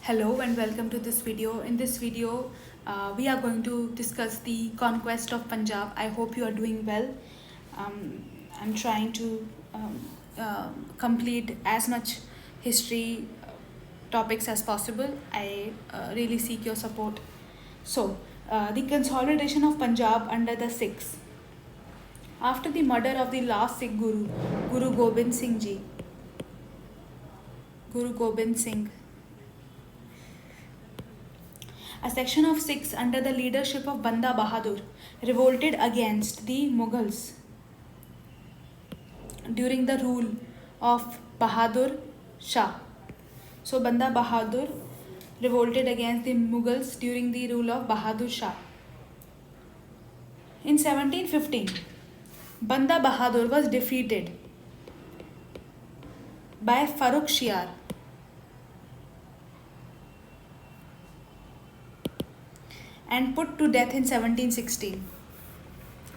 Hello and welcome to this video. In this video, we are going to discuss the conquest of Punjab. I hope you are doing well. Um, I'm trying to complete as much history topics as possible. I really seek your support. The consolidation of Punjab under the Sikhs. After the murder of the last Sikh Guru, Guru Gobind Singh Ji, Guru Gobind Singh, a section of Sikhs under the leadership of Banda Bahadur revolted against the Mughals during the rule of Bahadur Shah. So Banda Bahadur revolted against the Mughals during the rule of Bahadur Shah. In 1715, Banda Bahadur was defeated by Farrukh Shiar and put to death in 1716.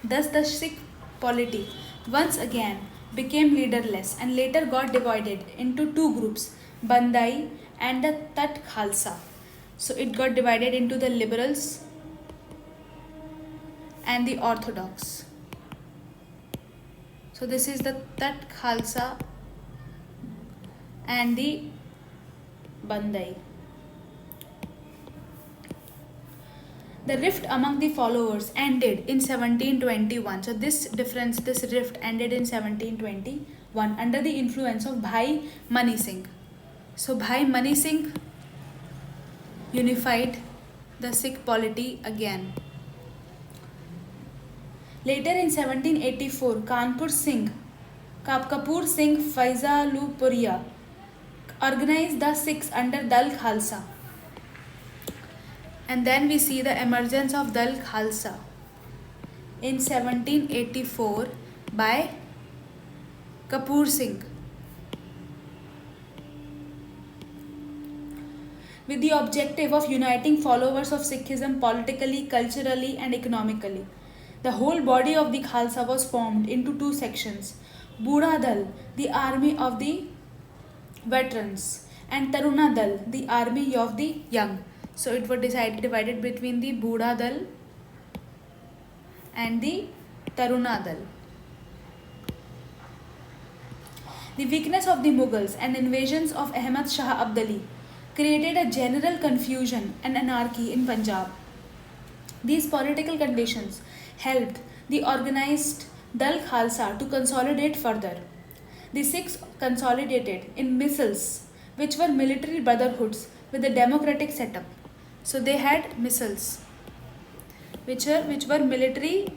Thus, the Sikh polity once again became leaderless and later got divided into two groups, Bandai and the Tat Khalsa. So, it got divided into the liberals and the orthodox. So, this is the Tat Khalsa and the Bandai. The rift among the followers ended in 1721. So this rift ended in 1721 under the influence of Bhai Mani Singh. So Bhai Mani Singh unified the Sikh polity again. Later in 1784, Kapoor Singh Faizalupuria organized the Sikhs under Dal Khalsa. And then we see the emergence of Dal Khalsa in 1784 by Kapoor Singh, with the objective of uniting followers of Sikhism politically, culturally, and economically. The whole body of the Khalsa was formed into two sections: Budha Dal, the army of the veterans, and Taruna Dal, the army of the young. So it was divided between the Budha Dal and the Taruna Dal. The weakness of the Mughals and invasions of Ahmad Shah Abdali created a general confusion and anarchy in Punjab. These political conditions helped the organized Dal Khalsa to consolidate further. The Sikhs consolidated in missals, which were military brotherhoods with a democratic setup. So they had missals, which were military.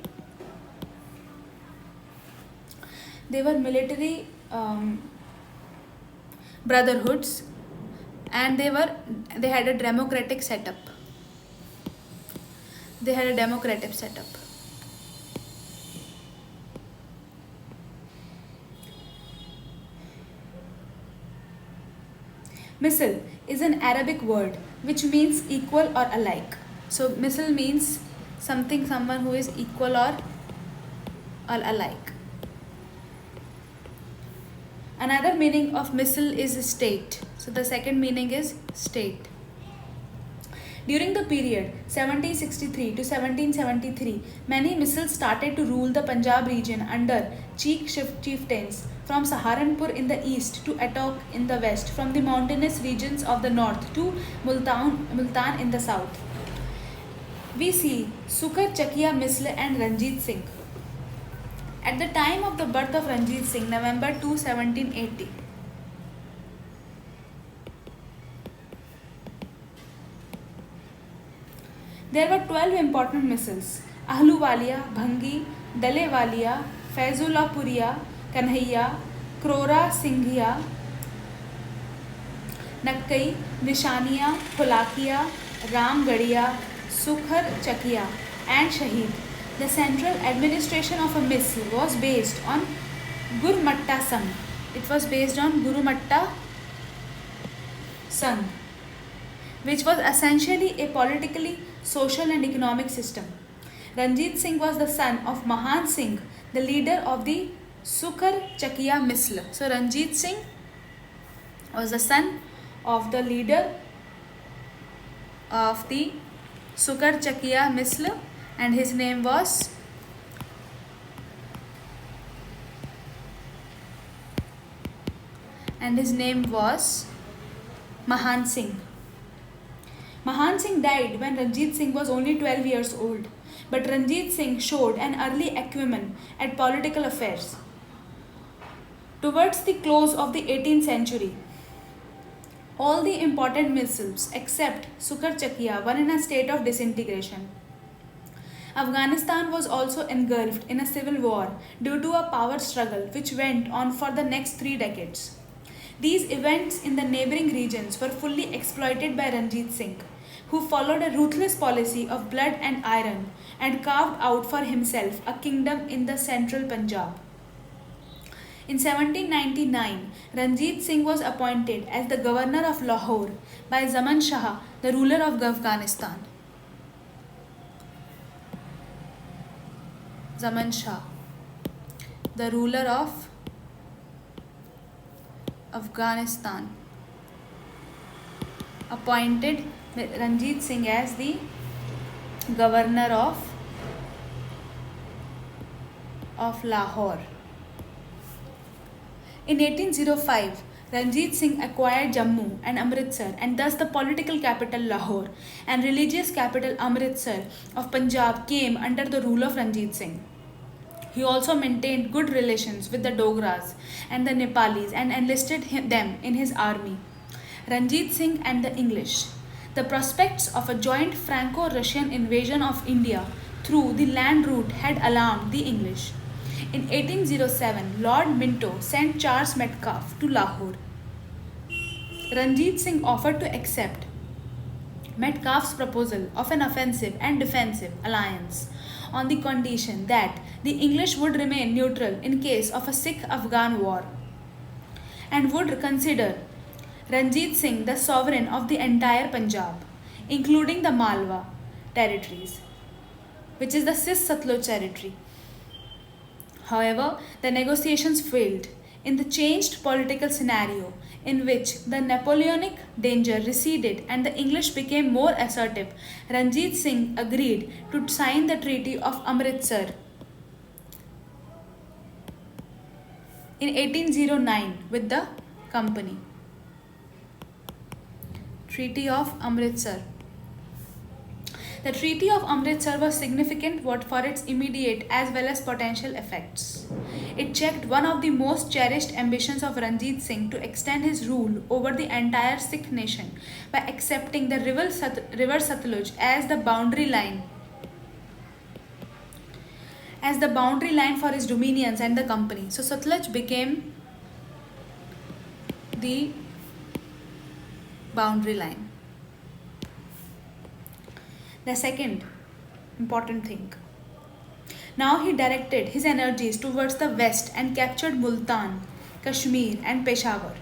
They were military brotherhoods, and they had a democratic setup. They had a democratic setup. Misl is an Arabic word which means equal or alike. So misl means someone who is equal or alike. Another meaning of misl is state. So the second meaning is state. During the period 1763 to 1773, many misls started to rule the Punjab region under chieftains from Saharanpur in the east to Attock in the west, from the mountainous regions of the north to Multan in the south. We see Sukar Chakia Misl and Ranjit Singh. At the time of the birth of Ranjit Singh, November 2, 1780, there were 12 important misls: Ahluwalia, Bhangi, Dalewalia, Faizullapuria, Kanhaiya, Krora Singhia, Nakkai, Nishaniya, Phulakiya, Ramgadiya, Sukhar Chakiya, and Shaheed. The central administration of a misl was based on Gurmatta Sangh. It was based on Gurmatta Sangh, which was essentially a politically, social, and economic system. Ranjit Singh was the son of Mahan Singh, the leader of the Sukar Chakiya Misl. So Ranjit Singh was the son of the leader of the Sukar Chakia missile, and his name was Mahan Singh. Mahan Singh died when Ranjit Singh was only 12 years old, but Ranjit Singh showed an early acumen at political affairs. Towards the close of the 18th century, all the important missiles except Sukar Chakia were in a state of disintegration. Afghanistan was also engulfed in a civil war due to a power struggle which went on for the next 3 decades. These events in the neighboring regions were fully exploited by Ranjit Singh, who followed a ruthless policy of blood and iron and carved out for himself a kingdom in the central Punjab. In 1799, Ranjit Singh was appointed as the governor of Lahore by Zaman Shah, the ruler of Afghanistan. Zaman Shah, the ruler of Afghanistan, appointed Ranjit Singh as the governor of Lahore. In 1805, Ranjit Singh acquired Jammu and Amritsar, and thus the political capital Lahore and religious capital Amritsar of Punjab came under the rule of Ranjit Singh. He also maintained good relations with the Dogras and the Nepalis and enlisted them in his army. Ranjit Singh and the English. The prospects of a joint Franco-Russian invasion of India through the land route had alarmed the English. In 1807, Lord Minto sent Charles Metcalfe to Lahore. Ranjit Singh offered to accept Metcalfe's proposal of an offensive and defensive alliance on the condition that the English would remain neutral in case of a Sikh-Afghan war and would consider Ranjit Singh the sovereign of the entire Punjab, including the Malwa territories, which is the Cis-Satluj territory. However, the negotiations failed in the changed political scenario in which the Napoleonic danger receded and the English became more assertive. Ranjit Singh agreed to sign the Treaty of Amritsar in 1809 with the company. Treaty of Amritsar. The Treaty of Amritsar was significant for its immediate as well as potential effects. It checked one of the most cherished ambitions of Ranjit Singh to extend his rule over the entire Sikh nation by accepting the river Satluj as the boundary line for his dominions and the company. So Satluj became the boundary line. The second important thing. Now he directed his energies towards the west and captured Multan, Kashmir and Peshawar.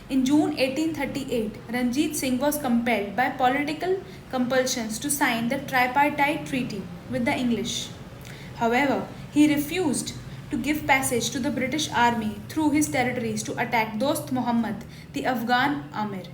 In June 1838, Ranjit Singh was compelled by political compulsions to sign the tripartite treaty with the English. However, he refused to give passage to the British army through his territories to attack Dost Muhammad, the Afghan Amir.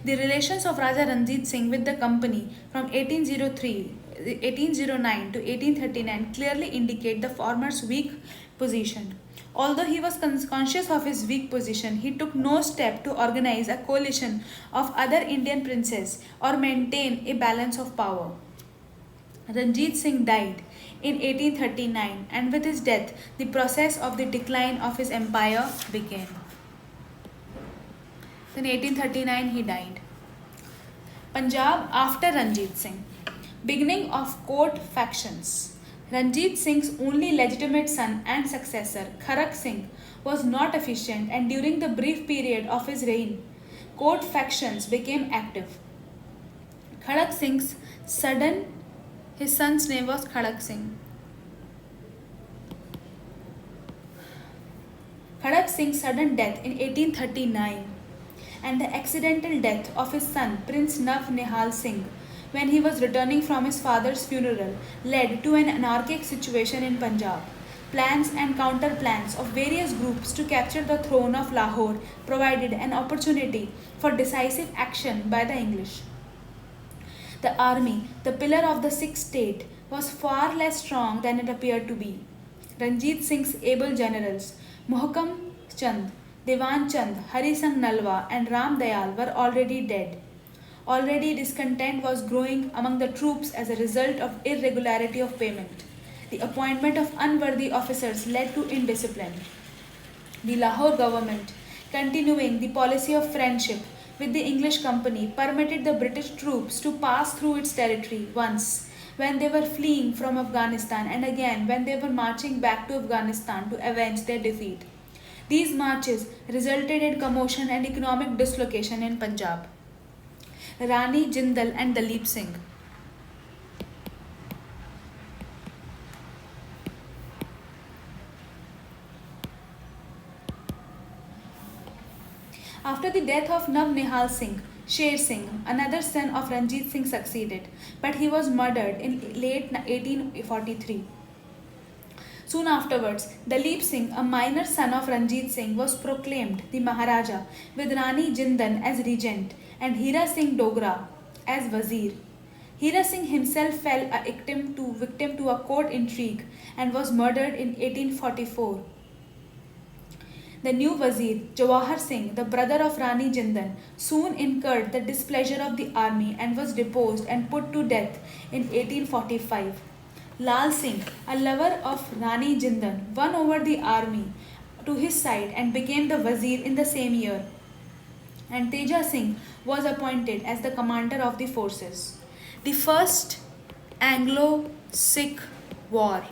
The relations of Raja Ranjit Singh with the company from 1809 to 1839 clearly indicate the former's weak position. Although he was conscious of his weak position, he took no step to organize a coalition of other Indian princes or maintain a balance of power. Ranjit Singh died in 1839, and with his death, the process of the decline of his empire began. In 1839, he died. Punjab after Ranjit Singh. Beginning of court factions. Ranjit Singh's only legitimate son and successor, Kharak Singh, was not efficient, and during the brief period of his reign, court factions became active. Kharak Singh's his son's name was Kharak Singh. Kharak Singh's sudden death in 1839 and the accidental death of his son Prince Nav Nihal Singh when he was returning from his father's funeral led to an anarchic situation in Punjab. Plans and counter-plans of various groups to capture the throne of Lahore provided an opportunity for decisive action by the English. The army, the pillar of the Sikh state, was far less strong than it appeared to be. Ranjit Singh's able generals, Mohkam Chand, Dewan Chand, Hari Singh Nalwa, and Ram Dayal were already dead. Already discontent was growing among the troops as a result of irregularity of payment. The appointment of unworthy officers led to indiscipline. The Lahore government, continuing the policy of friendship with the English company, permitted the British troops to pass through its territory once when they were fleeing from Afghanistan and again when they were marching back to Afghanistan to avenge their defeat. These marches resulted in commotion and economic dislocation in Punjab. Rani Jindal and Dalip Singh. After the death of Nav Nihal Singh, Sher Singh, another son of Ranjit Singh, succeeded, but he was murdered in late 1843. Soon afterwards, Dalip Singh, a minor son of Ranjit Singh, was proclaimed the Maharaja with Rani Jindan as regent and Hira Singh Dogra as Wazir. Hira Singh himself fell a victim to a court intrigue and was murdered in 1844. The new Wazir, Jawahar Singh, the brother of Rani Jindan, soon incurred the displeasure of the army and was deposed and put to death in 1845. Lal Singh, a lover of Rani Jindan, won over the army to his side and became the Wazir in the same year. And Teja Singh was appointed as the commander of the forces. The First Anglo-Sikh War.